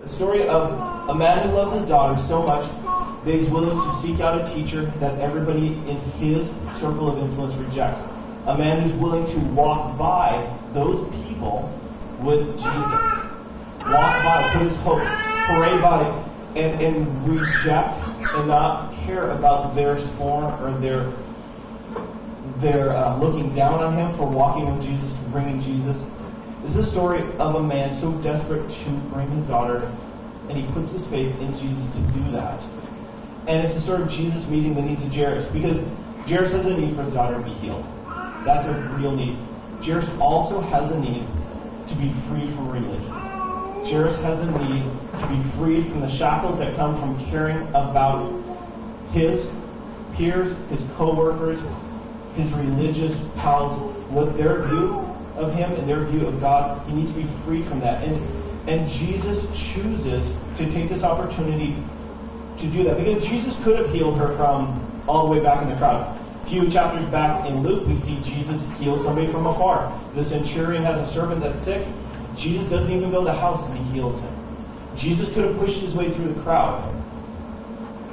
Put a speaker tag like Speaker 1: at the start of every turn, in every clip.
Speaker 1: The story of a man who loves his daughter so much that he's willing to seek out a teacher that everybody in his circle of influence rejects. A man who's willing to walk by those people with Jesus. Walk by, put his hope, parade by, and reject and not care about their scorn or their looking down on him for walking with Jesus, for bringing Jesus. This is a story of a man so desperate to bring his daughter, and he puts his faith in Jesus to do that. And it's the story of Jesus meeting the needs of Jarius, because Jarius has a need for his daughter to be healed. That's a real need. Jarius also has a need to be freed from religion. Jarius has a need to be freed from the shackles that come from caring about his peers, his co-workers, his religious pals, what their view of him and their view of God. He needs to be freed from that. And Jesus chooses to take this opportunity to do that. Because Jesus could have healed her from all the way back in the crowd. A few chapters back in Luke, we see Jesus heal somebody from afar. The centurion has a servant that's sick. Jesus doesn't even build a house and he heals him. Jesus could have pushed his way through the crowd.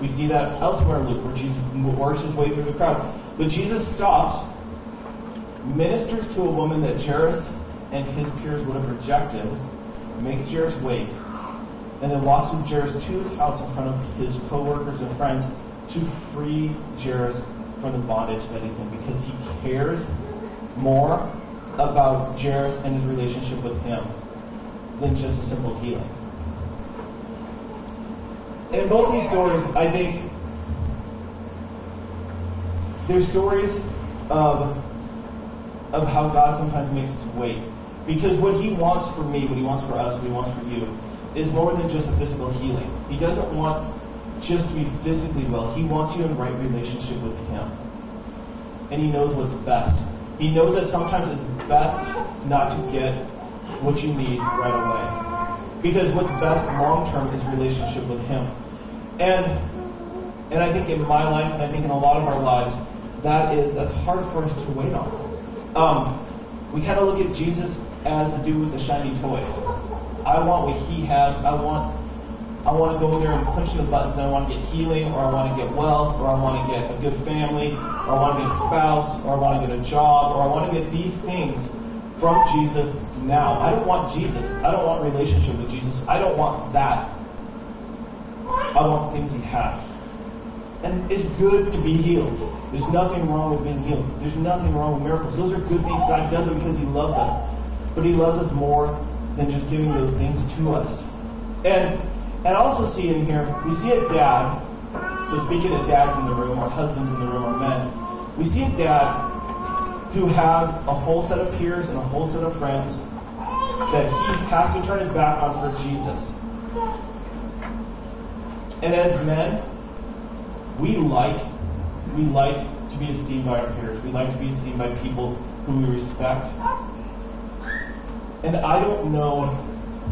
Speaker 1: We see that elsewhere in Luke, where Jesus works his way through the crowd. But Jesus stops, ministers to a woman that Jarius and his peers would have rejected, makes Jarius wait, and then walks with Jarius to his house in front of his co-workers and friends to free Jarius from the bondage that he's in, because he cares more about Jarius and his relationship with him than just a simple healing. In both these stories, I think there's stories of how God sometimes makes us wait. Because what he wants for me, what he wants for us, what he wants for you, is more than just a physical healing. He doesn't want just to be physically well. He wants you in right relationship with him. And he knows what's best. He knows that sometimes it's best not to get what you need right away. Because what's best long term is relationship with him. And I think in my life, and I think in a lot of our lives, that's hard for us to wait on. We kind of look at Jesus as the dude with the shiny toys. I want what he has. I want to go there and punch the buttons. I want to get healing, or I want to get wealth, or I want to get a good family, or I want to get a spouse, or I want to get a job, or I want to get these things from Jesus now. I don't want Jesus. I don't want relationship with Jesus. I don't want that. I want things he has. And it's good to be healed. There's nothing wrong with being healed. There's nothing wrong with miracles. Those are good things. God does them because he loves us. But he loves us more than just giving those things to us. And I also see in here, we see a dad. So speaking of dads in the room, or husbands in the room, or men, we see a dad who has a whole set of peers and a whole set of friends that he has to turn his back on for Jesus. And as men, we like to be esteemed by our peers. We like to be esteemed by people who we respect. And I don't know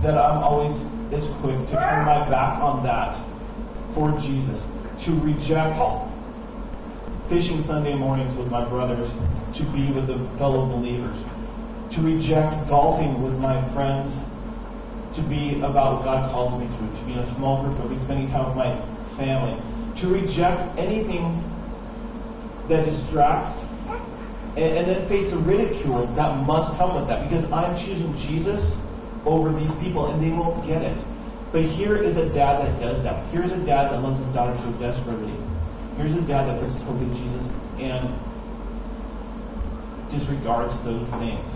Speaker 1: that I'm always as quick to turn my back on that for Jesus. To reject fishing Sunday mornings with my brothers, to be with the fellow believers. To reject golfing with my friends, to be about what God calls me to be in a small group, to be spending time with my family. To reject anything that distracts, and then face a ridicule that must come with that, because I'm choosing Jesus over these people, and they won't get it. But here is a dad that does that. Here's a dad that loves his daughter so desperately. Here's a dad that puts his hope in Jesus and disregards those things.